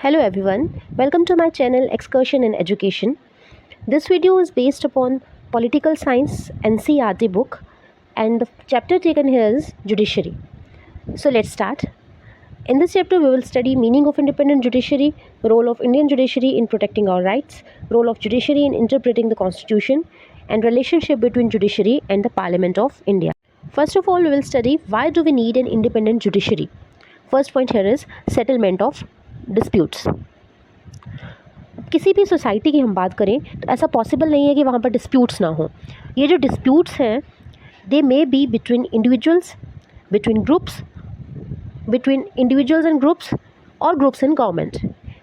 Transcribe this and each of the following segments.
Hello everyone, welcome to my channel Excursion in Education. This video is based upon Political Science NCERT book and the chapter taken here is Judiciary. So let's start. In this chapter we will study meaning of independent judiciary, role of Indian judiciary in protecting our rights, role of judiciary in interpreting the constitution and relationship between judiciary and the Parliament of India. First of all we will study why do we need an independent judiciary. First point here is settlement of disputes. किसी भी society की हम बात करें तो ऐसा possible नहीं है कि वहाँ पर डिस्प्यूट्स ना हो। ये जो डिस्प्यूट्स हैं they may be between individuals, between groups, between individuals and groups और groups and government.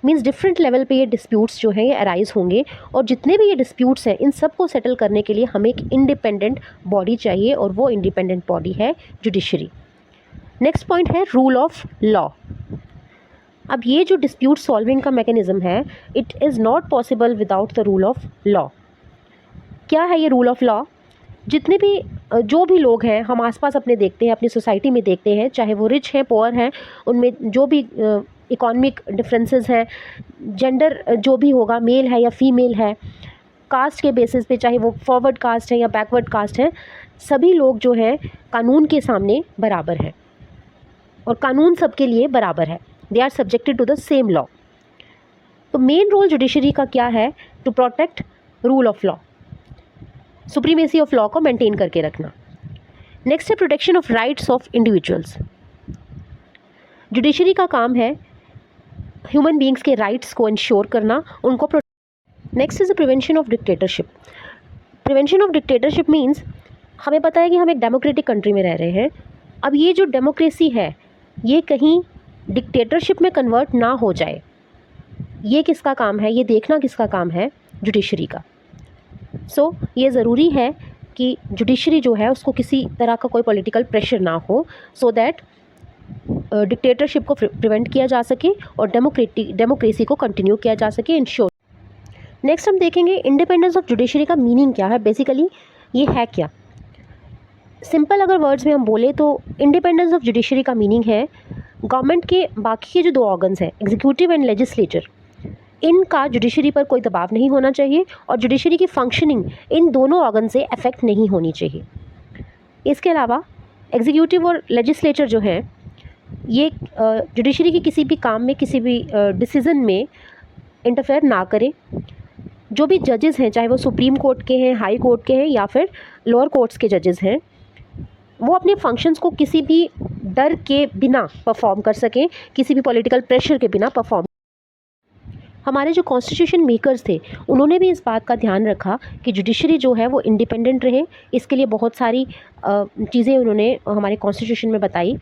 Means different level पे ये डिस्प्यूट्स जो हैं ये अराइज होंगे और जितने भी ये डिस्प्यूट्स हैं इन सब को सेटल करने के लिए हमें एक इंडिपेंडेंट बॉडी चाहिए और वो इंडिपेंडेंट बॉडी है जुडिशरी। नेक्स्ट पॉइंट है रूल ऑफ लॉ। अब ये जो डिस्प्यूट सॉल्विंग का मैकेनिज्म है it is not possible without the rule of law. क्या है ये रूल ऑफ लॉ? जितने भी जो भी लोग हैं हम आसपास अपने देखते हैं, अपनी सोसाइटी में देखते हैं, चाहे वो रिच हैं पुअर हैं, उनमें जो भी इकोनॉमिक डिफरेंसेस हैं, जेंडर जो भी होगा मेल है या फीमेल है, कास्ट के बेसिस पे चाहे वो फॉरवर्ड कास्ट है या बैकवर्ड कास्ट है, सभी लोग जो हैं कानून के सामने बराबर हैं और कानून सबके लिए बराबर है। They are subjected to the same law. तो मेन रोल जुडिशरी का क्या है? To protect rule of law, supremacy of law को मेंटेन करके रखना। नेक्स्ट है protection of rights of individuals. Judiciary का काम है ह्यूमन बींग्स के राइट्स को इंश्योर करना, उनको next is the prevention of dictatorship. Prevention of dictatorship means हमें पता है कि हम एक डेमोक्रेटिक कंट्री में रह रहे हैं। अब ये जो डेमोक्रेसी है ये कहीं डिक्टेटरशिप में कन्वर्ट ना हो जाए, ये किसका काम है? ये देखना किसका काम है? जुडिशरी का। सो ये ज़रूरी है कि जुडिशरी जो है उसको किसी तरह का कोई पॉलिटिकल प्रेशर ना हो, सो दैट डिक्टेटरशिप को प्रिवेंट किया जा सके और डेमोक्रेसी को कंटिन्यू किया जा सके इंश्योर। नेक्स्ट हम देखेंगे इंडिपेंडेंस ऑफ जुडिशरी का मीनिंग क्या है, बेसिकली ये है क्या। सिंपल अगर वर्ड्स में हम बोले तो इंडिपेंडेंस ऑफ जुडिशरी का मीनिंग है गवर्नमेंट के बाकी के जो दो ऑर्गन्स हैं एग्जीक्यूटिव एंड लेजिस्लेचर, इनका जुडिशरी पर कोई दबाव नहीं होना चाहिए और जुडिशरी की फंक्शनिंग इन दोनों ऑर्गन से अफेक्ट नहीं होनी चाहिए। इसके अलावा एग्जीक्यूटिव और लेजिस्लेचर जो हैं ये जुडिशरी के किसी भी काम में, किसी भी डिसीज़न में इंटरफेयर ना करें। जो भी जजेस हैं, चाहे वो सुप्रीम कोर्ट के हैं, हाई कोर्ट के हैं या फिर लोअर कोर्ट्स के जजेस हैं, वो अपने फंक्शंस को किसी भी डर के बिना परफॉर्म कर सकें, किसी भी पॉलिटिकल प्रेशर के बिना परफॉर्म। हमारे जो कॉन्स्टिट्यूशन मेकर्स थे उन्होंने भी इस बात का ध्यान रखा कि जुडिशरी जो है वो इंडिपेंडेंट रहे। इसके लिए बहुत सारी चीज़ें उन्होंने हमारे कॉन्स्टिट्यूशन में बताई,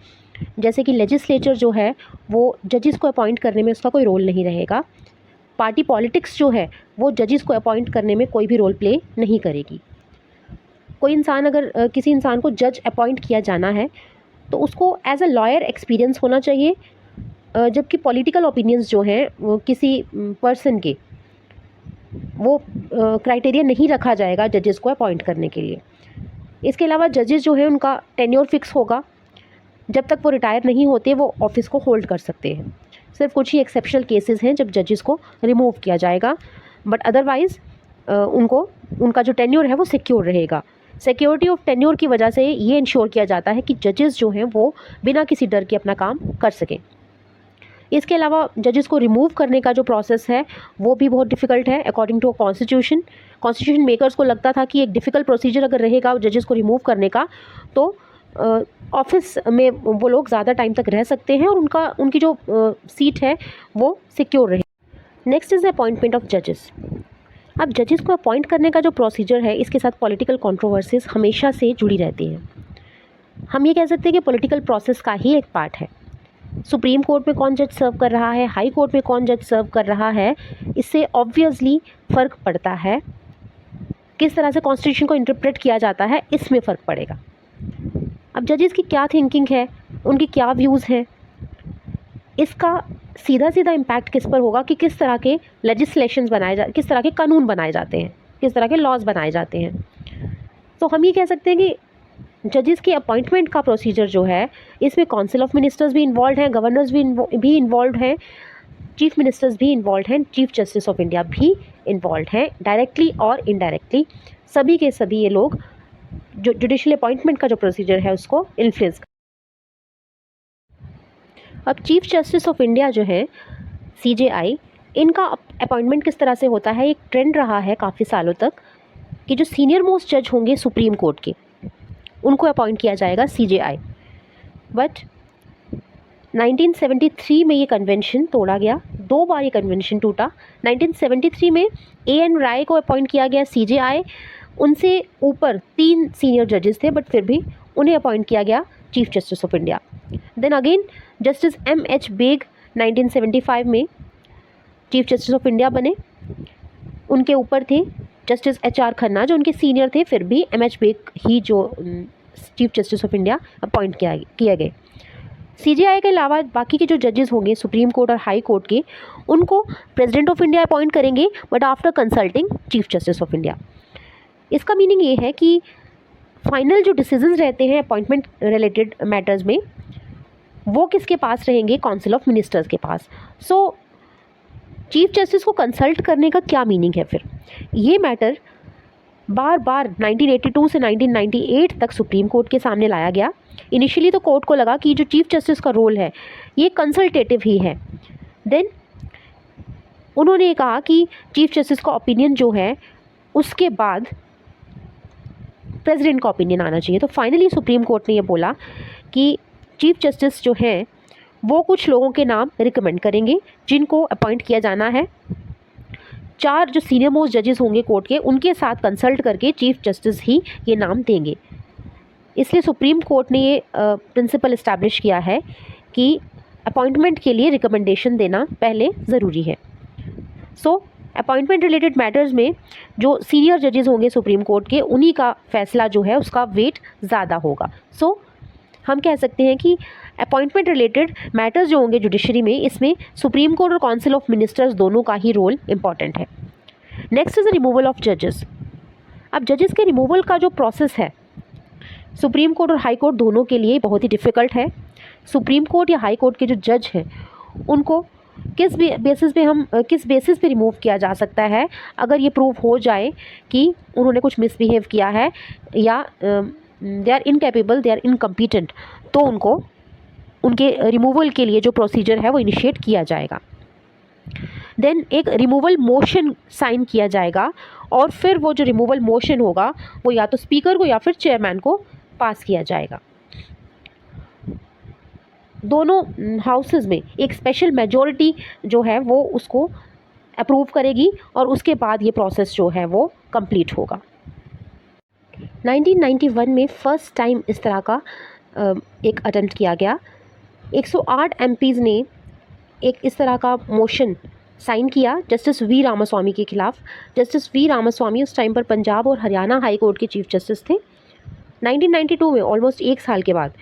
जैसे कि लेजिस्लेचर जो है वो जजेस को अपॉइंट करने में उसका कोई रोल नहीं रहेगा। पार्टी पॉलिटिक्स जो है वो जजेस को अपॉइंट करने में कोई भी रोल प्ले नहीं करेगी। कोई इंसान अगर किसी इंसान को जज अपॉइंट किया जाना है तो उसको एज अ लॉयर एक्सपीरियंस होना चाहिए, जबकि पॉलिटिकल ओपिनियंस जो हैं वो किसी पर्सन के वो क्राइटेरिया नहीं रखा जाएगा जजेस को अपॉइंट करने के लिए। इसके अलावा जजेस जो है उनका टेन्योर फिक्स होगा, जब तक वो रिटायर नहीं होते वो ऑफिस को होल्ड कर सकते हैं। सिर्फ कुछ ही एक्सेप्शनल केसेस हैं जब जजेस को रिमूव किया जाएगा, बट अदरवाइज़ उनका जो टेन्योर है वो सिक्योर रहेगा। सिक्योरिटी ऑफ टेन्योर की वजह से ये इंश्योर किया जाता है कि जजेस जो हैं वो बिना किसी डर के अपना काम कर सकें। इसके अलावा जजेस को रिमूव करने का जो प्रोसेस है वो भी बहुत डिफ़िकल्ट है अकॉर्डिंग टू कॉन्स्टिट्यूशन मेकर्स को लगता था कि एक डिफ़िकल्ट प्रोसीजर अगर रहेगा जजेस को रिमूव करने का तो ऑफिस में वो लोग ज़्यादा टाइम तक रह सकते हैं और उनकी जो सीट है वो सिक्योर रहे। नेक्स्ट इज़ अपॉइंटमेंट ऑफ जजेस। अब जजेस को अपॉइंट करने का जो प्रोसीजर है इसके साथ पॉलिटिकल कंट्रोवर्सीज हमेशा से जुड़ी रहती हैं। हम ये कह सकते हैं कि पॉलिटिकल प्रोसेस का ही एक पार्ट है। सुप्रीम कोर्ट में कौन जज सर्व कर रहा है, हाई कोर्ट में कौन जज सर्व कर रहा है, इससे ऑब्वियसली फ़र्क पड़ता है। किस तरह से कॉन्स्टिट्यूशन को इंटरप्रेट किया जाता है इसमें फ़र्क पड़ेगा। अब जजेस की क्या थिंकिंग है, उनके क्या व्यूज़ हैं, इसका सीधा सीधा इम्पैक्ट किस पर होगा कि किस तरह के लेजिस्लेशंस किस तरह के कानून बनाए जाते हैं, किस तरह के लॉज बनाए जाते हैं। तो हम ये कह सकते हैं कि जजेस की अपॉइंटमेंट का प्रोसीजर जो है इसमें काउंसिल ऑफ मिनिस्टर्स भी इन्वॉल्व हैं, गवर्नर्स भी इन्वॉल्व हैं, चीफ मिनिस्टर्स भी इन्वॉल्व हैं, चीफ जस्टिस ऑफ इंडिया भी इन्वॉल्व हैं, डायरेक्टली और इनडायरेक्टली सभी के सभी ये लोग जो जुडिशियल अपॉइंटमेंट का जो प्रोसीजर है उसको इन्फ्लुएंस। अब चीफ जस्टिस ऑफ इंडिया जो है CJI, इनका अपॉइंटमेंट किस तरह से होता है, एक ट्रेंड रहा है काफ़ी सालों तक कि जो सीनियर मोस्ट जज होंगे सुप्रीम कोर्ट के उनको अपॉइंट किया जाएगा CJI। बट 1973 में ये कन्वेंशन तोड़ा गया, 2 बार ये कन्वेंशन टूटा। 1973 में AN राय को अपॉइंट किया गया CJI, उनसे ऊपर 3 सीनियर जजेस थे बट फिर भी उन्हें अपॉइंट किया गया chief justice of India. Then again justice MH Beg 1975 में चीफ जस्टिस ऑफ इंडिया बने, उनके ऊपर थे जस्टिस HR खन्ना जो उनके सीनियर थे, फिर भी MH बेग ही जो chief justice of India appoint किए गए। CJI के अलावा बाकी के जो जजेस होंगे सुप्रीम कोर्ट और हाई कोर्ट के, उनको प्रेसिडेंट ऑफ इंडिया अपॉइंट करेंगे but after consulting chief justice of India. इसका मीनिंग ये है कि फाइनल जो डिसीजंस रहते हैं अपॉइंटमेंट रिलेटेड मैटर्स में वो किसके पास रहेंगे, काउंसिल ऑफ मिनिस्टर्स के पास। सो चीफ जस्टिस को कंसल्ट करने का क्या मीनिंग है फिर, ये मैटर बार बार 1982 से 1998 तक सुप्रीम कोर्ट के सामने लाया गया। इनिशियली तो कोर्ट को लगा कि जो चीफ जस्टिस का रोल है ये कंसल्टेटिव ही है। देन उन्होंने कहा कि चीफ जस्टिस का ओपिनियन जो है उसके बाद प्रेसिडेंट का ओपिनियन आना चाहिए। तो फाइनली सुप्रीम कोर्ट ने ये बोला कि चीफ जस्टिस जो हैं वो कुछ लोगों के नाम रिकमेंड करेंगे जिनको अपॉइंट किया जाना है। 4 जो सीनियर मोस्ट जजेस होंगे कोर्ट के उनके साथ कंसल्ट करके चीफ जस्टिस ही ये नाम देंगे। इसलिए सुप्रीम कोर्ट ने ये प्रिंसिपल इस्टेब्लिश किया है कि अपॉइंटमेंट के लिए रिकमेंडेशन देना पहले ज़रूरी है। सो अपॉइंटमेंट रिलेटेड मैटर्स में जो सीनियर जजेस होंगे सुप्रीम कोर्ट के उन्हीं का फैसला जो है उसका वेट ज़्यादा होगा। सो हम कह सकते हैं कि अपॉइंटमेंट रिलेटेड मैटर्स जो होंगे जुडिशरी में, इसमें सुप्रीम कोर्ट और काउंसिल ऑफ मिनिस्टर्स दोनों का ही रोल इंपॉर्टेंट है। Next is the removal of जजेस। अब जजेस के रिमूवल का जो प्रोसेस है सुप्रीम कोर्ट और हाई कोर्ट दोनों के लिए बहुत ही डिफ़िकल्ट है। सुप्रीम कोर्ट या हाई कोर्ट के जो जज हैं उनको किस बेसिस पे रिमूव किया जा सकता है, अगर ये प्रूव हो जाए कि उन्होंने कुछ मिसबिहेव किया है या they are incapable, they are incompetent, तो उनको उनके रिमूवल के लिए जो प्रोसीजर है वो इनिशिएट किया जाएगा। देन एक रिमूवल मोशन साइन किया जाएगा और फिर वो जो रिमूवल मोशन होगा वो या तो स्पीकर को या फिर चेयरमैन को पास किया जाएगा। दोनों हाउसेस में एक स्पेशल मेजॉरिटी जो है वो उसको अप्रूव करेगी और उसके बाद ये प्रोसेस जो है वो कंप्लीट होगा। 1991 में फ़र्स्ट टाइम इस तरह का एक अटेम्प्ट किया गया। 108 MPs ने एक इस तरह का मोशन साइन किया जस्टिस वी रामास्वामी के खिलाफ। जस्टिस वी रामास्वामी उस टाइम पर पंजाब और हरियाणा हाई कोर्ट के चीफ जस्टिस थे। 1992 में ऑलमोस्ट 1 साल के बाद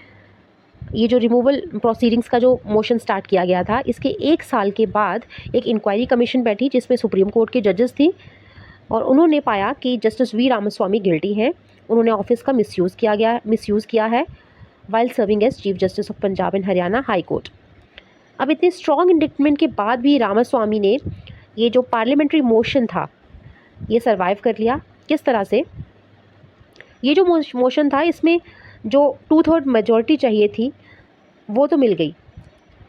ये जो रिमूवल प्रोसीडिंग्स का जो मोशन स्टार्ट किया गया था, इसके 1 साल के बाद एक इंक्वायरी कमीशन बैठी जिसमें सुप्रीम कोर्ट के जजेस थी और उन्होंने पाया कि जस्टिस वी रामास्वामी गिल्टी हैं, उन्होंने ऑफिस का मिसयूज़ किया है while serving as chief justice of Punjab and Haryana high court. अब इतने स्ट्रॉन्ग इंडिक्टमेंट के बाद भी रामास्वामी ने ये जो पार्लियामेंट्री मोशन था ये सरवाइव कर लिया। किस तरह से, ये जो मोशन था इसमें जो 2/3 मेजॉरिटी चाहिए थी वो तो मिल गई,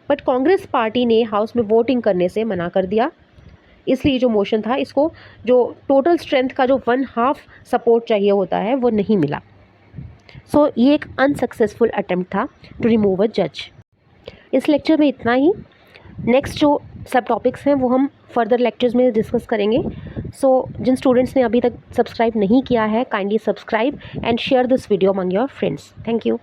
बट कांग्रेस पार्टी ने हाउस में वोटिंग करने से मना कर दिया। इसलिए जो मोशन था इसको जो टोटल स्ट्रेंथ का जो 1/2 सपोर्ट चाहिए होता है वो नहीं मिला। सो ये एक अनसक्सेसफुल अटेम्प्ट था टू रिमूव अ जज। इस लेक्चर में इतना ही। नेक्स्ट जो सब टॉपिक्स हैं वो हम फर्दर लेक्चर्स में डिस्कस करेंगे। सो जिन स्टूडेंट्स ने अभी तक सब्सक्राइब नहीं किया है, kindly subscribe and share this video among your friends. Thank you.